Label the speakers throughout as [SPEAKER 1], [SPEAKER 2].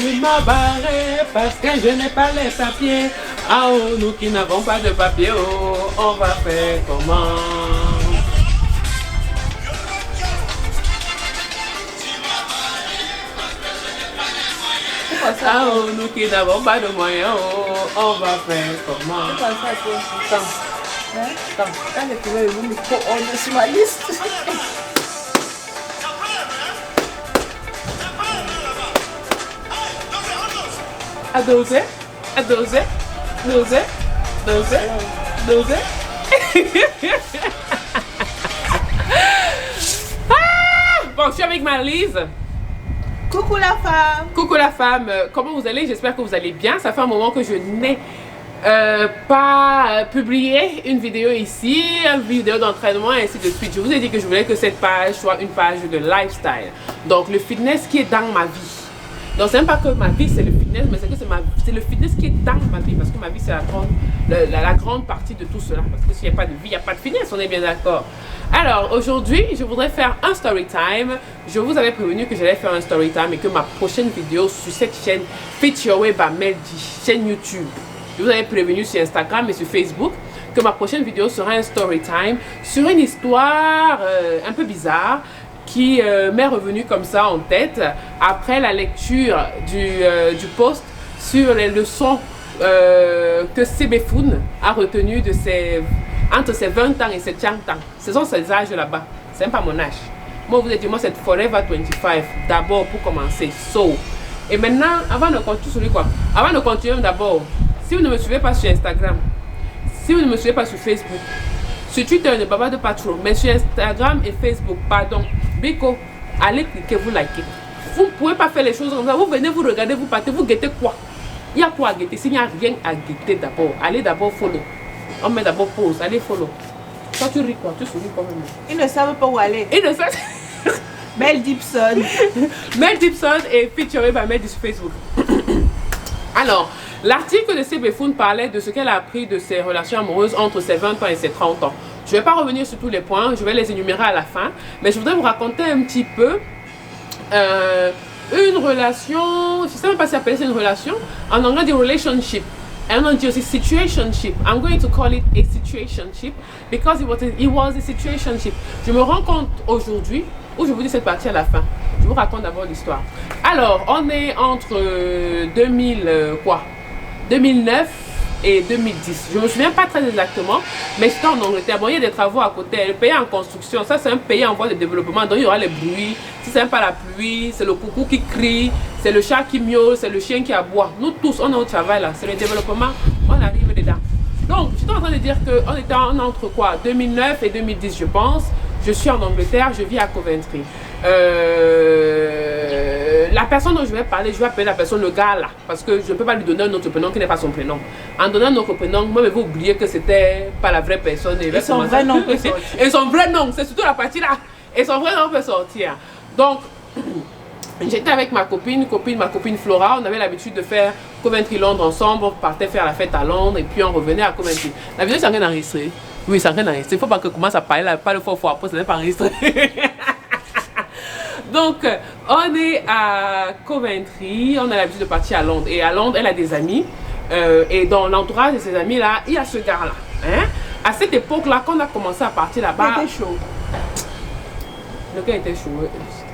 [SPEAKER 1] tu m'as barré parce que je n'ai pas les papiers. Ah oh, nous qui n'avons pas de papiers, oh, on va faire comment? Ah oh, nous qui n'avons pas de moyens, oh, on va faire comment?
[SPEAKER 2] Quand j'ai trouvé le micro, on est sur ma liste.
[SPEAKER 1] À doser, à doser, doser, doser, doser. Bon, je suis avec Marlise.
[SPEAKER 2] Coucou la femme.
[SPEAKER 1] Coucou la femme, comment vous allez? J'espère que vous allez bien. Ça fait un moment que je n'ai pas publié une vidéo ici, une vidéo d'entraînement et ainsi de suite. Je vous ai dit que je voulais que cette page soit une page de lifestyle. Donc le fitness qui est dans ma vie. Donc c'est même pas que ma vie c'est le fitness, mais c'est que c'est le fitness qui est dans ma vie. Parce que ma vie c'est la grande partie de tout cela. Parce que s'il n'y a pas de vie, il n'y a pas de fitness, on est bien d'accord. Alors aujourd'hui, je voudrais faire un story time. Je vous avais prévenu que j'allais faire un story time et que ma prochaine vidéo sur cette chaîne Fit Your Way by Meldy, chaîne YouTube. Je vous avais prévenu sur Instagram et sur Facebook que ma prochaine vidéo sera un story time sur une histoire un peu bizarre qui m'est revenue comme ça en tête après la lecture du post sur les leçons que Sebefoun a retenues de entre ses 20 ans et ses 30 ans. Ce sont ces âges là-bas. C'est même pas mon âge. Moi, vous êtes dit, moi, c'est Forever 25. D'abord, pour commencer. So. Et maintenant, avant de continuer, avant de continuer d'abord, si vous ne me suivez pas sur Instagram, si vous ne me suivez pas sur Facebook, sur Twitter, ne parle pas de pas trop, mais sur Instagram et Facebook, pardon, Biko, allez cliquer, vous likez. Vous ne pouvez pas faire les choses comme ça. Vous venez, vous regardez, vous partez, vous guettez quoi? Il y a quoi à guetter? S'il n'y a rien à guetter d'abord, allez d'abord follow. On met d'abord pause, allez follow. Toi tu ris quoi? Tu souris quand même.
[SPEAKER 2] Ils ne savent pas où aller.
[SPEAKER 1] Ils ne savent.
[SPEAKER 2] Mel Gibson.
[SPEAKER 1] Mel Gibson est featurée par Mel sur Facebook. Alors, l'article de Sebefoun parlait de ce qu'elle a appris de ses relations amoureuses entre ses 20 ans et ses 30 ans. Je ne vais pas revenir sur tous les points, je vais les énumérer à la fin. Mais je voudrais vous raconter un petit peu une relation, je ne sais même pas si appeler ça une relation. En anglais, dit relationship. And on just a situationship. I'm going to call it a situationship because it was a situationship. Je me rends compte aujourd'hui, où je vous dis cette partie à la fin. Je vous raconte d'abord l'histoire. Alors, on est entre 2009 et 2010. Je ne me souviens pas très exactement, mais c'était en Angleterre. Bon, il y a des travaux à côté. Le pays en construction, ça c'est un pays en voie de développement, donc il y aura les bruits. Si c'est pas la pluie, c'est le coucou qui crie, c'est le chat qui miaule, c'est le chien qui aboie. Nous tous, on est au travail là, c'est le développement, on arrive dedans. Donc, je suis en train de dire qu'on était entre quoi, 2009 et 2010, je pense. Je suis en Angleterre, je vis à Coventry. La personne dont je vais parler, je vais appeler la personne le gars là, parce que je ne peux pas lui donner un autre prénom qui n'est pas son prénom. En donnant un autre prénom, moi, je vais oublier que c'était pas la vraie personne.
[SPEAKER 2] Et son vrai nom peut sortir.
[SPEAKER 1] Et son vrai nom, c'est surtout la partie là. Et son vrai nom peut sortir. Donc, j'étais avec ma copine Flora. On avait l'habitude de faire Coventry-Londres ensemble. On partait faire la fête à Londres et puis on revenait à Coventry. La vidéo, c'est en train d'enregistrer. Oui, c'est en train d'enregistrer. Il ne faut pas que commence à parler là, pas le fort après, ça n'est pas enregistré. Donc, on est à Coventry, on a l'habitude de partir à Londres. Et à Londres, elle a des amis. Et dans l'entourage de ces amis-là, il y a ce gars-là. Hein? À cette époque-là, quand on a commencé à partir là-bas...
[SPEAKER 2] Il était chaud.
[SPEAKER 1] Le gars était chaud.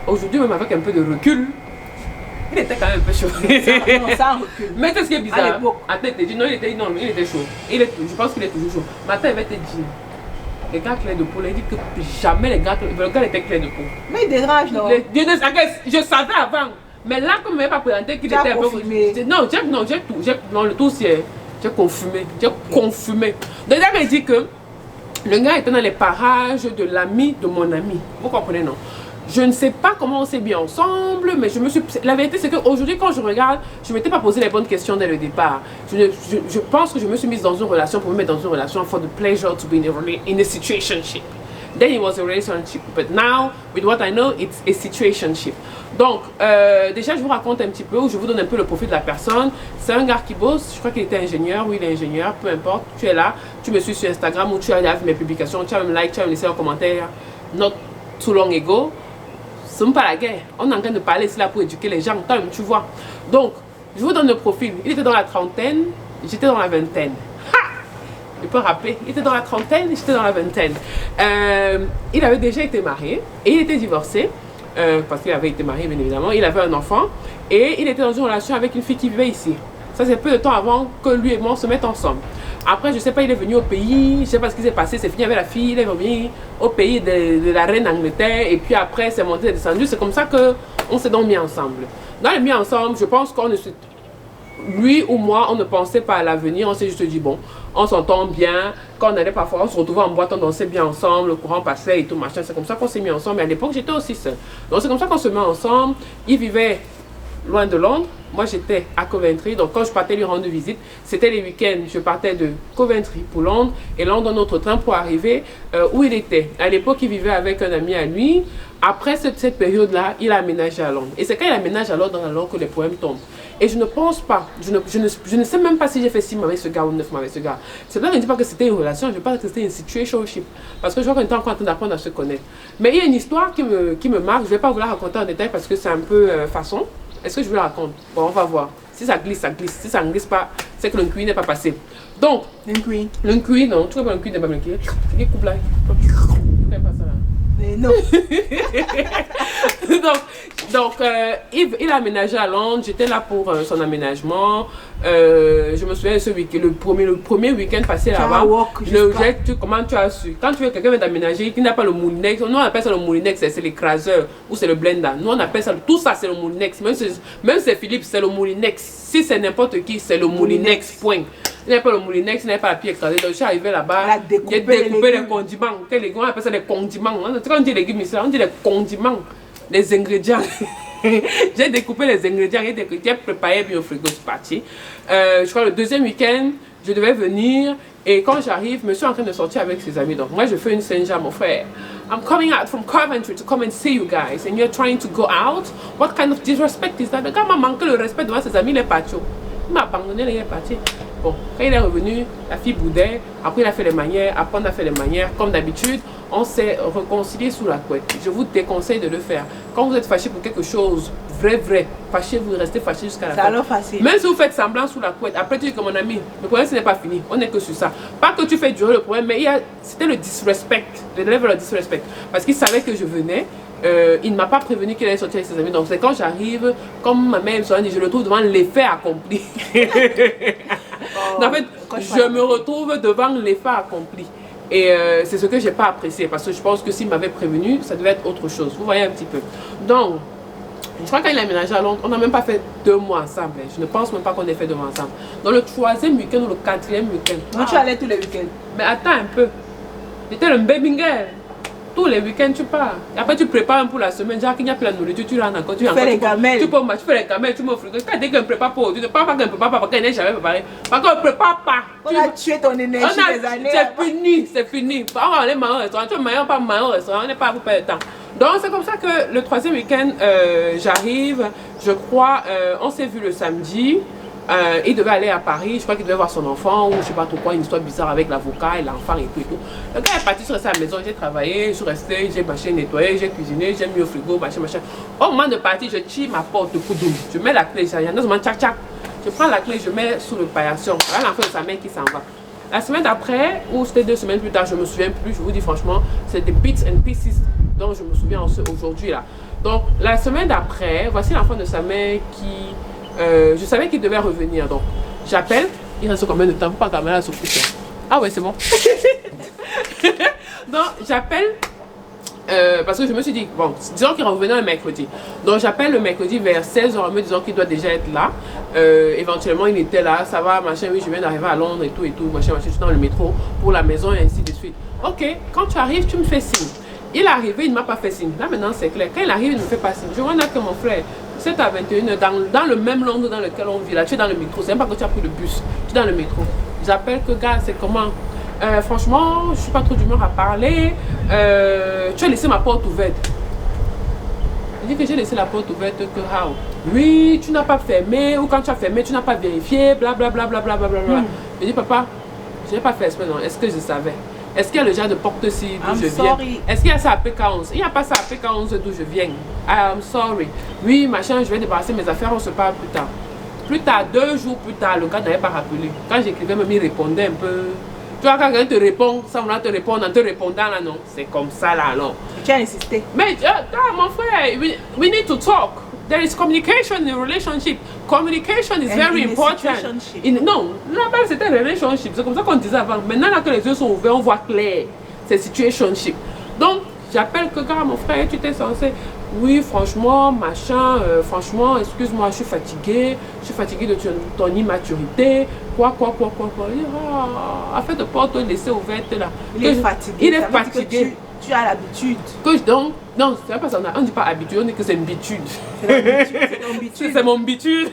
[SPEAKER 1] Aujourd'hui, même avec un peu de recul, il était quand même un peu chaud.
[SPEAKER 2] Non, ça recule.
[SPEAKER 1] Mais qu'est-ce qui est bizarre?
[SPEAKER 2] À l'époque.
[SPEAKER 1] Attends, non, il était chaud. Je pense qu'il est toujours chaud. Matin, il va te dire. Les gars clairs de peau, il dit que jamais les gars, le gars était clair de peau.
[SPEAKER 2] Mais il dérange, non?
[SPEAKER 1] Je savais avant. Mais là, comme il ne m'avait pas présenté qu'il était un peu... Non, le tout c'est... J'ai confirmé. Donc, là, il dit que le gars était dans les parages de l'ami de mon ami. Vous comprenez, non? Je ne sais pas comment on s'est mis ensemble, mais je me suis... La vérité, c'est qu'aujourd'hui, quand je regarde, je ne m'étais pas posé les bonnes questions dès le départ. Je pense que je me suis mise dans une relation pour me mettre dans une relation for the pleasure to be in a situationship. Then it was a relationship, but now, with what I know, it's a situationship. Donc, déjà, je vous raconte un petit peu, ou je vous donne un peu le profil de la personne. C'est un gars qui bosse, je crois qu'il était ingénieur, oui, il est ingénieur, peu importe. Tu es là, tu me suis sur Instagram, ou tu as vu mes publications, tu as me like, tu as me laissé un commentaire, not too long ago. Ce n'est pas la guerre. On est en train de parler ici là pour éduquer les gens, tu vois. Donc, je vous donne le profil. Il était dans la trentaine, j'étais dans la vingtaine. Je peux rappeler, il était dans la trentaine, j'étais dans la vingtaine. Il avait déjà été marié et il était divorcé, parce qu'il avait été marié bien évidemment, il avait un enfant et il était dans une relation avec une fille qui vivait ici. Ça c'est peu de temps avant que lui et moi se mettent ensemble. Après je sais pas, il est venu au pays, je sais pas ce qui s'est passé, c'est fini avec la fille, il est venu au pays de la reine d'Angleterre et puis après c'est monté et descendu, c'est comme ça qu'on s'est donc mis ensemble. Dans les mis ensemble, je pense qu'on ne se... Lui ou moi, on ne pensait pas à l'avenir, on s'est juste dit bon, on s'entend bien, quand on allait parfois, on se retrouvait en boîte, on dansait bien ensemble, le courant passait et tout machin, c'est comme ça qu'on s'est mis ensemble, mais à l'époque j'étais aussi seule. Donc c'est comme ça qu'on se met ensemble, il vivait loin de Londres, moi j'étais à Coventry, donc quand je partais lui rendre visite, c'était les week-ends, je partais de Coventry pour Londres, et Londres, notre train pour arriver où il était. À l'époque, il vivait avec un ami à lui, après cette période-là, il a aménagé à Londres. Et c'est quand il aménage à Londres alors que les problèmes tombent. Et je ne pense pas, je ne sais même pas si j'ai fait 6 mois avec ce gars ou 9 mois avec ce gars. C'est là que je ne dis pas que c'était une relation, je parle que c'était une situationship. Parce que je vois qu'on était encore en train d'apprendre à se connaître. Mais il y a une histoire qui me marque, je ne vais pas vous la raconter en détail parce que c'est un peu façon. Est-ce que je vous la raconte? Bon, on va voir. Si ça glisse, ça glisse. Si ça ne glisse pas, c'est que le QI n'est pas passé. Donc,
[SPEAKER 2] Le QI.
[SPEAKER 1] le QI, non, tu vois pas le QI n'est pas le QI. Il coupe là. Il pas ça là.
[SPEAKER 2] Mais non.
[SPEAKER 1] donc il a aménagé à Londres, j'étais là pour son aménagement. Je me souviens de ce week-end, le premier week-end passé là-bas. Comment tu as su? Quand tu veux quelqu'un d'aménager qui n'a pas le moulinex, nous on appelle ça le moulinex, c'est l'écraseur ou c'est le blender. Nous on appelle ça, tout ça c'est le moulinex. Même si c'est Philippe, c'est le moulinex. Si c'est n'importe qui, c'est le moulinex, point. Il n'y avait pas le moulinex, il n'y avait pas la pied écrasée. Donc je suis arrivé là-bas, j'ai découpé les condiments. On appelle ça les condiments. Quand on dit légumes ici, on dit les condiments, les ingrédients. J'ai découpé les ingrédients, j'ai préparé bien au frigo, je suis partie. Je crois le deuxième week-end, je devais venir. Et quand j'arrive, je suis en train de sortir avec ses amis. Donc moi, je fais une Saint-Jean, mon frère. I'm coming out from Coventry to come and see you guys. And you're trying to go out? What kind of disrespect is that? Le gars m'a manqué le respect devant ses amis, il est parti. Il m'a abandonné, il est parti. Bon, quand il est revenu, la fille boudait. Après, il a fait les manières. Après, on a fait les manières. Comme d'habitude, on s'est réconcilié sous la couette. Je vous déconseille de le faire. Quand vous êtes fâché pour quelque chose, vrai, fâchez-vous, restez fâché jusqu'à la fin.
[SPEAKER 2] C'est alors facile.
[SPEAKER 1] Même si vous faites semblant sous la couette, après tu dis que mon ami, le problème ce n'est pas fini. On n'est que sur ça. Pas que tu fais durer le problème, mais c'était le disrespect. Le level of disrespect. Parce qu'il savait que je venais. Il ne m'a pas prévenu qu'il allait sortir avec ses amis. Donc c'est quand j'arrive, comme ma mère me dit, je le trouve devant l'effet accompli. En fait, je me retrouve devant l'effet accompli. Et c'est ce que j'ai pas apprécié. Parce que je pense que s'il m'avait prévenu, ça devait être autre chose. Vous voyez un petit peu. Donc, je crois qu'il a aménagé à Londres, on n'a même pas fait 2 mois ensemble. Je ne pense même pas qu'on ait fait 2 mois ensemble. Dans le 3e week-end ou le 4e week-end.
[SPEAKER 2] Tu allais tous les week-ends.
[SPEAKER 1] Mais attends un peu. J'étais le baby girl. Tous les week-ends, tu pars. Et après, tu prépares un pour la semaine. Genre, qu'il n'y a plus la nourriture, tu rentres encore. Tu
[SPEAKER 2] fais les gamelles.
[SPEAKER 1] Tu fais les gamelles, tu m'offres. Quand dès qu'on ne prépare pas, tu ne parles pas qu'on ne prépare pas parce qu'elle n'est jamais préparée. Parce qu'on ne prépare pas.
[SPEAKER 2] On a tué ton énergie des années.
[SPEAKER 1] C'est fini, c'est fini. On va aller manger au restaurant. Tu vas manger, pas manger au restaurant. On n'est pas à vous perdre de temps. Donc, c'est comme ça que le 3e week-end, j'arrive. Je crois, on s'est vu le samedi. Il devait aller à Paris, je crois qu'il devait voir son enfant ou je sais pas trop quoi, une histoire bizarre avec l'avocat et l'enfant et tout et tout. Le gars est parti, je suis resté à la maison, j'ai travaillé, je suis resté, j'ai marché, nettoyé, j'ai cuisiné, j'ai mis au frigo, machin. Au moment de partir, je tire ma porte de coudoum, je mets la clé, il y en a seulement tchac tchac. Je prends la clé, je mets sous le paillasson. Voilà l'enfant de sa mère qui s'en va. La semaine d'après, ou c'était 2 semaines plus tard, je me souviens plus, je vous dis franchement, c'est des bits and pieces dont je me souviens aujourd'hui là. Donc la semaine d'après, voici l'enfant de sa mère qui... je savais qu'il devait revenir, donc j'appelle. Il reste combien de temps? Pas la caméra sur coucher. Ah ouais, c'est bon. Donc j'appelle parce que je me suis dit, bon, disons qu'il revenait le mercredi. Donc j'appelle le mercredi vers 16h en me disant qu'il doit déjà être là. Éventuellement il était là, ça va, machin, oui, je viens d'arriver à Londres et tout, machin, je suis dans le métro pour la maison et ainsi de suite. Ok, quand tu arrives, tu me fais signe. Il est arrivé, il ne m'a pas fait signe. Là maintenant c'est clair. Quand il arrive, il ne me fait pas signe. Je vois là que mon frère, 7 à 21 dans le même Londres dans lequel on vit, là, tu es dans le métro, c'est même pas que tu as pris le bus, tu es dans le métro. J'appelle que gars, c'est comment? Franchement, je suis pas trop d'humeur à parler, tu as laissé ma porte ouverte. Il dit que j'ai laissé la porte ouverte, que how? Oui, tu n'as pas fermé, ou quand tu as fermé, tu n'as pas vérifié, blablabla. Je dis papa, je n'ai pas fait exprès, non, est-ce que je savais? Est-ce qu'il y a le genre de porte-ci d'où
[SPEAKER 2] I'm
[SPEAKER 1] je viens?
[SPEAKER 2] sorry.
[SPEAKER 1] Est-ce qu'il y a ça à PK11? Il n'y a pas ça à PK11 d'où je viens. I'm sorry. Oui, machin, je vais débarrasser mes affaires, on se parle plus tard. Plus tard, 2 jours plus tard, le gars n'avait pas rappelé. Quand j'écrivais, même il répondait un peu. Tu vois, quand quelqu'un te répond, sans vouloir te répondre, en te répondant là, non. C'est comme ça là, alors.
[SPEAKER 2] Tu as insisté.
[SPEAKER 1] Mais, mon frère, we need to talk. There is communication in a relationship. Communication is very important. Non, là-bas c'était relationship. C'est comme ça qu'on disait avant. Maintenant là que les yeux sont ouverts, on voit clair. C'est situationship. Donc, j'appelle que gars, mon frère, tu t'es censé. Oui, franchement, machin, franchement, excuse-moi, je suis fatiguée de ton immaturité. Quoi. En fait, de porte laisser ouverte là.
[SPEAKER 2] Il est fatigué.
[SPEAKER 1] Il est fatigué.
[SPEAKER 2] Tu as l'habitude.
[SPEAKER 1] Donc, non, c'est pas ça, on ne dit pas habitude, on dit que c'est une bitude. C'est mon bitude.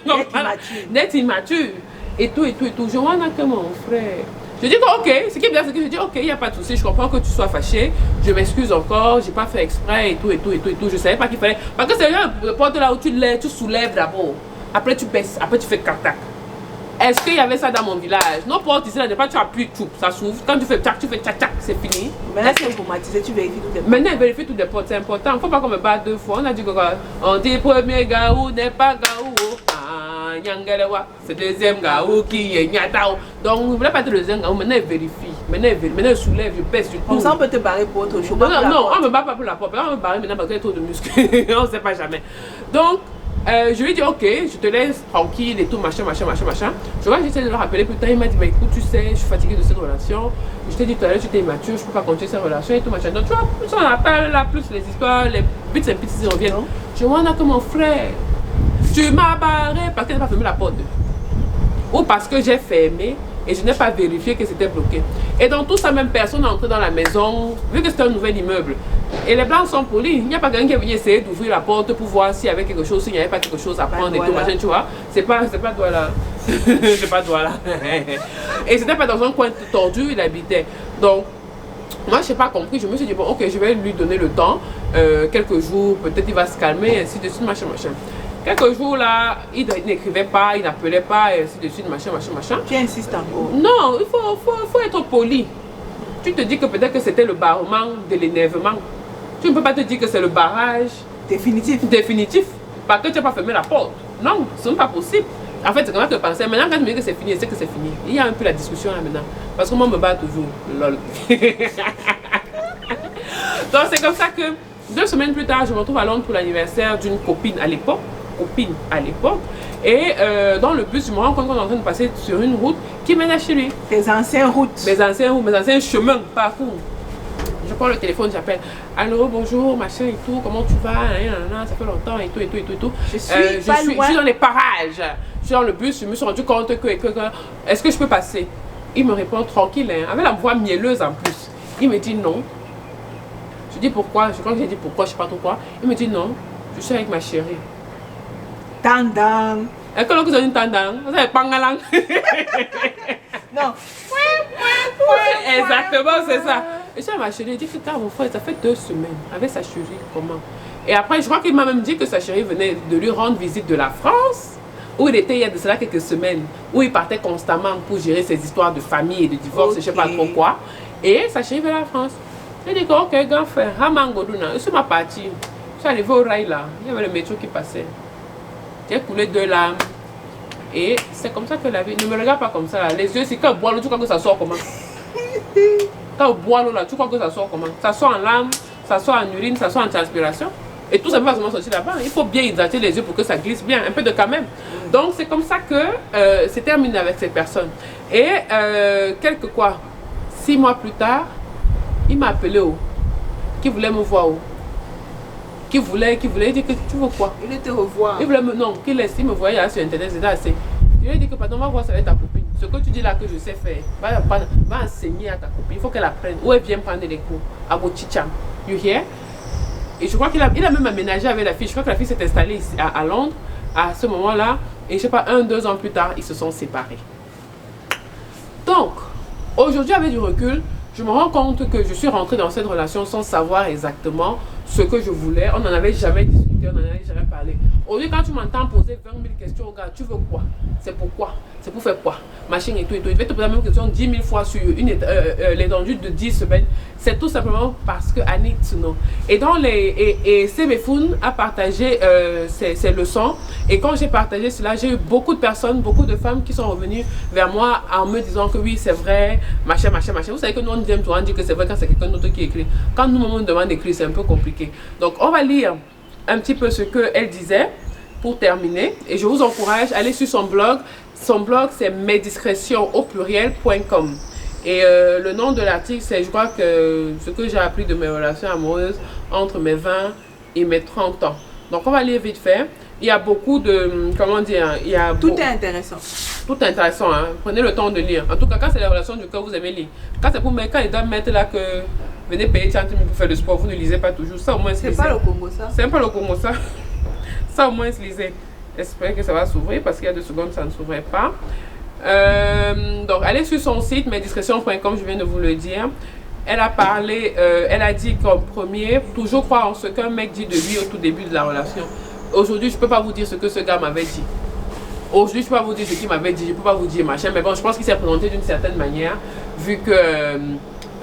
[SPEAKER 1] D'être immature. Et tout. Je vois que mon frère. Je dis que ok, ce qui est bien, c'est que je dis ok, il n'y a pas de souci, je comprends que tu sois fâché, je m'excuse encore, j'ai pas fait exprès et tout. Je savais pas qu'il fallait. Parce que c'est le porte là où tu soulèves d'abord, après tu baisses, après tu fais tac. Est-ce qu'il y avait ça dans mon village? Nos portes ici, là, pas tu appuies tout, ça s'ouvre. Quand tu fais tchac, c'est fini.
[SPEAKER 2] Maintenant, c'est automatisé, tu vérifies toutes les portes.
[SPEAKER 1] Maintenant, vérifie toutes les portes, c'est important. Il ne faut pas qu'on me batte 2 fois. On a dit que on dit premier gaou n'est pas gaou. Ah, nyangelewa, c'est deuxième gaou qui est nyatao. Donc, vous ne voulez pas être le deuxième gaou. Maintenant, vérifie. Maintenant, je soulève, je pèse, je tourne.
[SPEAKER 2] Comme ça, on peut te barrer pour autre chose.
[SPEAKER 1] Non, on ne me bat pas pour la porte. On me barre maintenant parce qu'il y a trop de muscles. On ne sait pas jamais. Donc, je lui ai dit ok, je te laisse tranquille et tout, machin. Je vois, j'essaie de le rappeler plus tard. Il m'a dit, bah, écoute, tu sais, je suis fatiguée de cette relation. Je t'ai dit tout à l'heure, tu étais immature, je peux pas continuer cette relation et tout, machin. Donc, tu vois, plus on appelle là, plus les histoires, les bits et petits reviennent. Je vois, on a que mon frère, tu m'as barré parce qu'elle n'a pas fermé la porte. Ou parce que j'ai fermé et je n'ai pas vérifié que c'était bloqué. Et dans tout ça, même personne n'est entrée dans la maison, vu que c'est un nouvel immeuble. Et les blancs sont polis. Il n'y a pas quelqu'un qui est venu essayer d'ouvrir la porte pour voir s'il y avait quelque chose, s'il n'y avait pas quelque chose à prendre et tout, machin, tu vois. C'est pas toi là. C'est pas toi là. Et c'était pas dans un coin tordu, il habitait. Donc, moi, je n'ai pas compris. Je me suis dit, bon, ok, je vais lui donner le temps. Quelques jours, peut-être il va se calmer, ainsi de suite, machin. Quelques jours là, il n'écrivait pas, il n'appelait pas, et ainsi de suite, machin.
[SPEAKER 2] Tu insistes encore?
[SPEAKER 1] Non, il faut être poli. Tu te dis que peut-être que c'était le barrement de l'énervement. Tu ne peux pas te dire que c'est le barrage définitif. Parce que tu n'as pas fermé la porte. Non, ce n'est pas possible. En fait, c'est comme ça que je pensais. Maintenant, quand tu me dis que c'est fini, c'est que c'est fini. Il y a un peu la discussion là maintenant. Parce que moi, me bat toujours. Lol. Donc, c'est comme ça que 2 semaines plus tard, je me retrouve à Londres pour l'anniversaire d'une copine à l'époque. Et dans le bus, je me rends compte qu'on est en train de passer sur une route qui mène à chez lui.
[SPEAKER 2] Tes anciennes routes.
[SPEAKER 1] Mes anciens chemins, parcours. Je prends le téléphone, j'appelle. Allô, bonjour, machin et tout, comment tu vas? Ça fait longtemps et tout.
[SPEAKER 2] Je suis
[SPEAKER 1] dans les parages. Je suis dans le bus, je me suis rendu compte que est-ce que je peux passer? Il me répond tranquille, hein, avec la voix mielleuse en plus. Il me dit non. Je dis pourquoi? Je crois que j'ai dit pourquoi, je sais pas trop quoi. Il me dit non, je suis avec ma chérie.
[SPEAKER 2] Tandang.
[SPEAKER 1] Et quand vous avez une tandang, vous avez pangalang.
[SPEAKER 2] Non.
[SPEAKER 1] Exactement, c'est ça. Et ça, ma chérie, dit que mon frère, ça fait 2 semaines avec sa chérie, comment? Et après, je crois qu'il m'a même dit que sa chérie venait de lui rendre visite de la France, où il était il y a de cela quelques semaines, où il partait constamment pour gérer ses histoires de famille et de divorce, je ne sais pas trop quoi. Et sa chérie venait de la France. J'ai dit que, ok, grand frère, Hamangoduna, je suis ma partie. Je suis arrivé au rail là, il y avait le métro qui passait. J'ai coulé 2 larmes. Et c'est comme ça que la vie. Ne me regarde pas comme ça là. Les yeux, c'est quand on boit l'eau, tu crois que ça sort comment? Quand on boit l'eau là, tu crois que ça sort comment? Ça sort en larmes, ça sort en urine, ça sort en transpiration. Et tout ça ne peut pas seulement sortir là-bas. Il faut bien hydrater les yeux pour que ça glisse bien. Un peu de quand même. Donc c'est comme ça que c'est terminé avec cette personne. Et 6 mois plus tard, il m'a appelé qui voulait me voir qui voulait dire que tu veux quoi?
[SPEAKER 2] Il veut te revoir.
[SPEAKER 1] Il voulait il me voyait sur internet, c'était assez. Je lui ai dit que pardon, on va voir ça avec ta copine. Ce que tu dis là que je sais faire, va enseigner à ta copine. Il faut qu'elle apprenne. Ou elle vient prendre des cours à Bochicham. You hear? Et je crois qu'il a même aménagé avec la fille. Je crois que la fille s'est installée ici à Londres à ce moment-là. Et je sais pas, 1-2 ans plus tard, ils se sont séparés. Donc, aujourd'hui avec du recul, je me rends compte que je suis rentrée dans cette relation sans savoir exactement ce que je voulais. On n'en avait jamais discuté, on n'en avait jamais parlé. Aujourd'hui, quand tu m'entends poser 20 000 questions au gars, tu veux quoi? C'est pourquoi? C'est pour faire quoi? Machin et tout et tout. Je vais te poser la même question 10 000 fois sur l'étendue de 10 semaines. C'est tout simplement parce que I need to know. Et dans et Semefoun a partagé ses leçons. Et quand j'ai partagé cela, j'ai eu beaucoup de personnes, beaucoup de femmes qui sont revenues vers moi en me disant que oui, c'est vrai, machin, machin, machin. Vous savez que nous, on aime toujours dire que c'est vrai quand c'est quelqu'un d'autre qui écrit. Quand nous, on nous demande d'écrire, c'est un peu compliqué. Donc, on va lire un petit peu ce qu'elle disait pour terminer. Et je vous encourage à aller sur son blog. Son blog, c'est mesdiscrétions au pluriel.com. Et le nom de l'article, c'est, je crois que ce que j'ai appris de mes relations amoureuses entre mes 20 et mes 30 ans. Donc, on va lire vite fait. Il y a beaucoup de, comment dire, il y a
[SPEAKER 2] tout est intéressant.
[SPEAKER 1] Tout est intéressant, hein. Prenez le temps de lire. En tout cas, quand c'est les relations du cœur, vous aimez lire. Quand c'est pour mettre, quand ils doivent mettre là que venez payer 30 000 pour faire du sport, vous ne lisez pas toujours. Ça au moins,
[SPEAKER 2] c'est pas le Congo, ça.
[SPEAKER 1] C'est pas le Congo, ça. Ça au moins, lisez. J'espère que ça va s'ouvrir parce qu'il y a 2 secondes, ça ne s'ouvrait pas. Donc, allez sur son site, mesdiscrétions.com, je viens de vous le dire. Elle a parlé, elle a dit qu'en premier, toujours croire en ce qu'un mec dit de lui au tout début de la relation. Aujourd'hui, je ne peux pas vous dire ce que ce gars m'avait dit. Aujourd'hui, je ne peux pas vous dire ce qu'il m'avait dit, je ne peux pas vous dire machin, mais bon, je pense qu'il s'est présenté d'une certaine manière, vu que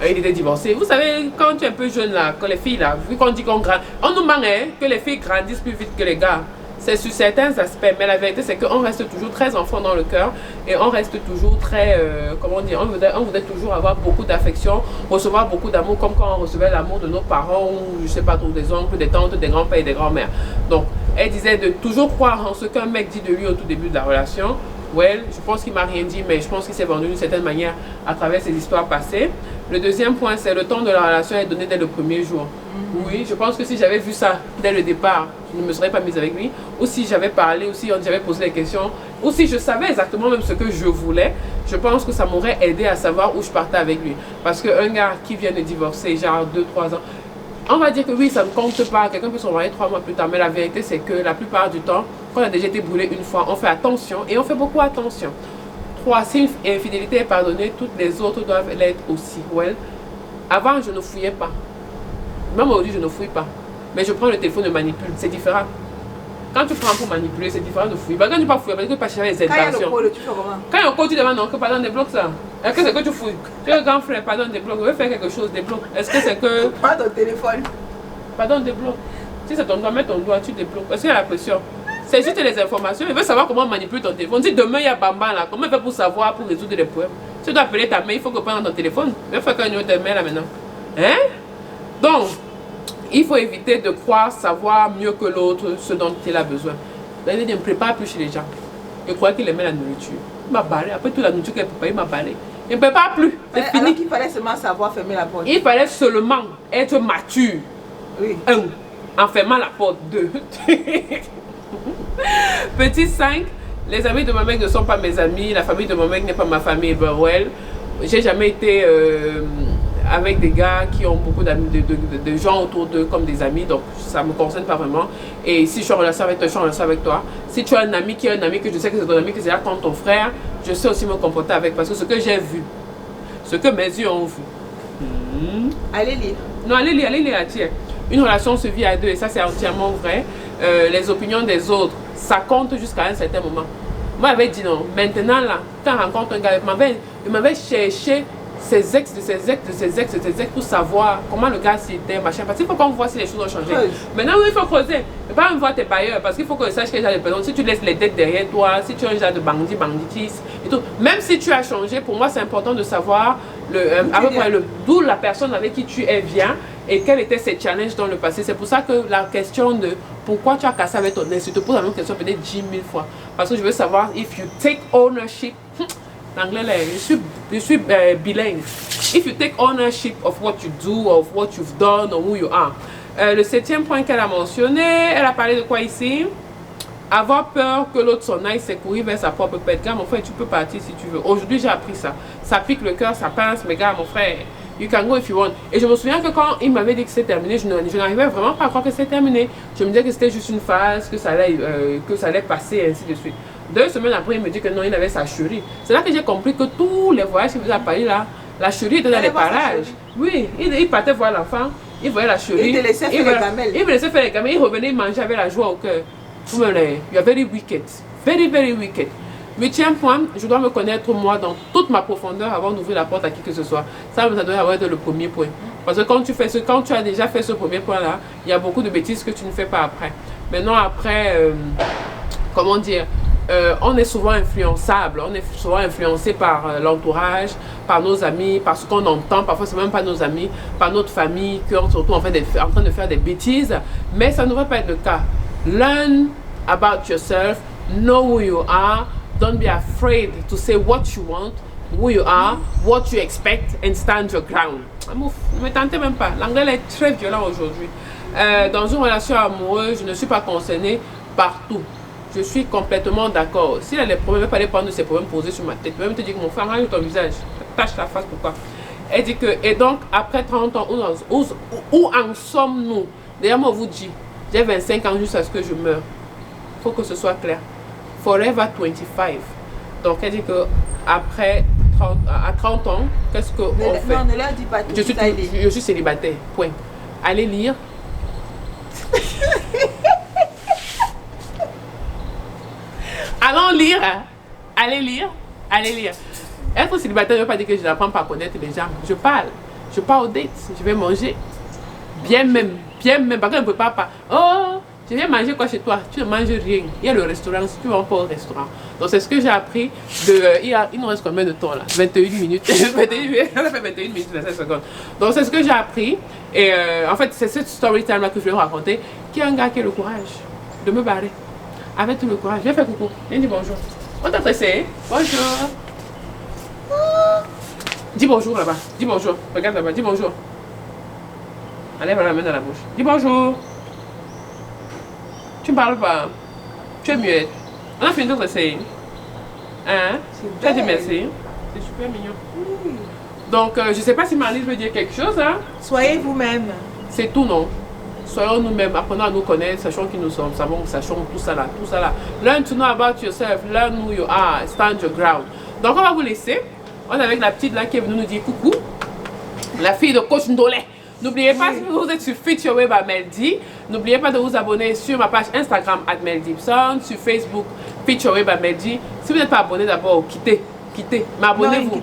[SPEAKER 1] il était divorcé. Vous savez, quand tu es un peu jeune là, quand les filles là, vu qu'on dit qu'on grandit, on nous ment hein, que les filles grandissent plus vite que les gars. C'est sur certains aspects, mais la vérité c'est qu'on reste toujours très enfant dans le cœur et on reste toujours très, comment dire, on voudrait toujours avoir beaucoup d'affection, recevoir beaucoup d'amour comme quand on recevait l'amour de nos parents ou je sais pas trop des oncles, des tantes, des grands-pères et des grands-mères. Donc elle disait de toujours croire en ce qu'un mec dit de lui au tout début de la relation. Well, je pense qu'il m'a rien dit, mais je pense qu'il s'est vendu d'une certaine manière à travers ses histoires passées. Le deuxième point, c'est le temps de la relation est donné dès le premier jour. Oui, je pense que si j'avais vu ça dès le départ, je ne me serais pas mise avec lui. Ou si j'avais parlé, ou si j'avais posé des questions, ou si je savais exactement même ce que je voulais, je pense que ça m'aurait aidé à savoir où je partais avec lui. Parce qu'un gars qui vient de divorcer, genre 2-3 ans, on va dire que oui, ça ne compte pas. Quelqu'un peut se marier 3 mois plus tard, mais la vérité, c'est que la plupart du temps, quand on a déjà été brûlé une fois, on fait attention et on fait beaucoup attention. 3, si une infidélité est pardonnée, toutes les autres doivent l'être aussi. Well, avant, je ne fouillais pas. Même aujourd'hui, je ne fouille pas. Mais je prends le téléphone et manipule. C'est différent. Quand tu prends pour manipuler, c'est différent de fouiller. Quand tu ne pas fouiller, parce que tu ne pas chercher les intentions.
[SPEAKER 2] Quand il y a le code, tu fais comment?
[SPEAKER 1] Quand il y a le code, tu demandes non, que pardon, débloque ça. Est-ce que c'est que tu fouilles? Tu es un grand frère, pardon, débloque. Je veux faire quelque chose, débloque. Est-ce que c'est que.
[SPEAKER 2] Pas ton téléphone.
[SPEAKER 1] Pardon, débloque. Si c'est ton doigt, mets ton doigt, tu débloques. Est-ce qu'il y a la pression? C'est juste les informations. Il veut savoir comment manipuler ton téléphone. Si demain il y a Bamba là, comment il fait pour savoir, pour résoudre les problèmes? Si tu dois appeler ta mère, il faut que tu prennes ton téléphone. Il faut qu'un numéro de mère là maintenant. Hein? Donc, il faut éviter de croire savoir mieux que l'autre ce dont il a besoin. Il ne me prépare plus chez les gens. Je crois qu'il aimait la nourriture. Il m'a barré. Après toute la nourriture qu'elle préparait, il m'a barré. Il ne me prépare plus. C'est fini.
[SPEAKER 2] Alors qu'il fallait seulement savoir fermer la porte.
[SPEAKER 1] Il fallait seulement être mature.
[SPEAKER 2] Oui.
[SPEAKER 1] 1. En fermant la porte. 2. Petit 5. Les amis de mon mec ne sont pas mes amis. La famille de mon mec n'est pas ma famille. Ben well, j'ai jamais été avec des gars qui ont beaucoup d'amis, de gens autour d'eux comme des amis, donc ça ne me concerne pas vraiment. Et si je suis en relation avec toi, je suis en relation avec toi. Si tu as un ami qui est un ami, que je sais que c'est ton ami, que c'est là comme ton frère, je sais aussi me comporter avec, parce que ce que j'ai vu, ce que mes yeux ont vu.
[SPEAKER 2] Allez lire.
[SPEAKER 1] Non, allez lire, tiens. Une relation se vit à 2 et ça c'est entièrement vrai. Les opinions des autres, ça compte jusqu'à un certain moment. Moi j'avais dit non, maintenant là, quand on rencontre un gars, il m'avait cherché ses ex, de ses ex, de ses ex, de ses ex pour savoir comment le gars s'était, machin. Parce qu'il faut qu'on voit si les choses ont changé.
[SPEAKER 2] Oui.
[SPEAKER 1] Maintenant, oui, il faut creuser. Ne pas me voir tes bailleurs parce qu'il faut que je sache quel genre de personne. Si tu laisses les dettes derrière toi, si tu es un genre de bandit, banditis et tout. Même si tu as changé, pour moi, c'est important de savoir d'où la personne avec qui tu es vient et quels étaient ses challenges dans le passé. C'est pour ça que la question de pourquoi tu as cassé avec ton ex, je te pose la même question peut-être 10 000 fois. Parce que je veux savoir if you take ownership. L'anglais là, je suis bilingue. If you take ownership of what you do, of what you've done, or who you are. Le 7e point qu'elle a mentionné, elle a parlé de quoi ici? Avoir peur que l'autre s'en aille, c'est courir vers sa propre pète. Gars, mon frère, tu peux partir si tu veux. Aujourd'hui, j'ai appris ça. Ça pique le cœur, ça pince, mais gars, mon frère, you can go if you want. Et je me souviens que quand il m'avait dit que c'était terminé, je n'arrivais vraiment pas à croire que c'était terminé. Je me disais que c'était juste une phase, que ça allait passer, et ainsi de suite. 2 semaines après, il me dit que non, il avait sa chérie. C'est là que j'ai compris que tous les voyages qu'il faisait à Paris, là, la chérie était dans les parages. Oui, il partait voir l'enfant, il voyait la chérie.
[SPEAKER 2] Il te laissait faire les gamelles.
[SPEAKER 1] Il me laissait faire les gamelles, il revenait, il mangeait avec la joie au cœur. You are very wicked. Very, very wicked. 8e point, je dois me connaître moi dans toute ma profondeur avant d'ouvrir la porte à qui que ce soit. Ça doit avoir été le premier point. Parce que quand tu as déjà fait ce premier point-là, il y a beaucoup de bêtises que tu ne fais pas après. Maintenant, après, comment dire, on est souvent influençable, on est souvent influencé par l'entourage, par nos amis, par ce qu'on entend, parfois c'est même pas nos amis, par notre famille, qui sont surtout en train de faire des bêtises, mais ça ne devrait pas être le cas. Learn about yourself, know who you are, don't be afraid to say what you want, who you are, what you expect, and stand your ground. Ne me tentez même pas, l'anglais est très violent aujourd'hui. Dans une relation amoureuse, je ne suis pas concernée par tout. Je suis complètement d'accord. S'il a des problèmes, il ne faut pas aller prendre ses problèmes posés sur ma tête. Il peut même te dire que mon frère, regarde ton visage. Tâche la face, pourquoi? Elle dit que, et donc, après 30 ans, où en sommes-nous? D'ailleurs, moi, vous dis, j'ai 25 ans jusqu'à ce que je meure. Il faut que ce soit clair. Forever 25. Donc, elle dit que après à 30 ans, qu'est-ce qu'on fait?
[SPEAKER 2] Non, ne leur dis pas tout.
[SPEAKER 1] Je suis célibataire, point. Allez lire. Allons lire. Allez lire. Allez lire. Être célibataire ne veut pas dire que je n'apprends pas à connaître les gens. Je parle aux dates. Je vais manger. Bien même. Bien même. Parce qu'on ne peut pas. Oh, je viens manger quoi chez toi? Tu ne manges rien. Il y a le restaurant. Si tu vas pas au restaurant. Donc c'est ce que j'ai appris. Il nous reste combien de temps là? 21 minutes. 21 minutes. Ça fait 21 minutes, 25 secondes. Donc c'est ce que j'ai appris. Et en fait, c'est cette story time là que je vais vous raconter. Qui a un gars qui a le courage de me barrer. Avec tout le courage. Viens faire coucou. Viens dire bonjour. On t'a pressé. Bonjour. Dis bonjour là-bas. Dis bonjour. Regarde là-bas. Dis bonjour. Allez, voilà la main dans la bouche. Dis bonjour. Tu ne parles pas. Tu es muette. On a fini de t'essayer. Hein? Tu as dit merci. C'est super mignon. Oui. Donc, je ne sais pas si Marlise veut dire quelque chose. Hein?
[SPEAKER 2] Soyez vous-même.
[SPEAKER 1] C'est tout, non? Soyons nous-mêmes, apprenons à nous connaître, sachons qui nous sommes, sachons tout ça là. Learn to know about yourself, learn who you are, stand your ground. Donc on va vous laisser. On est avec la petite là qui est venue nous dire coucou. La fille de Coach Ndolé. N'oubliez pas, si vous êtes sur Fit Your Way by Meldy, n'oubliez pas de vous abonner sur ma page Instagram @MelDibson, sur Facebook Fit Your Way by Meldy. Si vous n'êtes pas abonné d'abord, quittez. Mais abonnez-vous.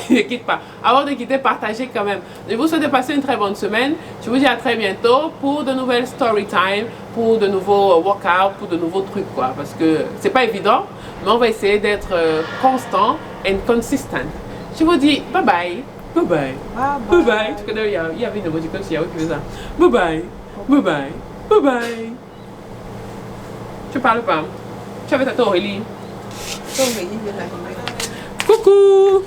[SPEAKER 1] Ne quitte pas. Avant de quitter, partagez quand même. Je vous souhaite de passer une très bonne semaine. Je vous dis à très bientôt pour de nouvelles story time, pour de nouveaux workouts, pour de nouveaux trucs quoi. Parce que c'est pas évident, mais on va essayer d'être constant and consistent. Je vous dis bye bye. Bye bye. Bye bye. Tu connais, il y avait une emoticon sur Yahoo qui faisait ça. Bye bye. Bye bye. Bye bye. Tu parles pas. Tu avais ta Aurélie.
[SPEAKER 2] Aurélie, je la connais.
[SPEAKER 1] Coucou!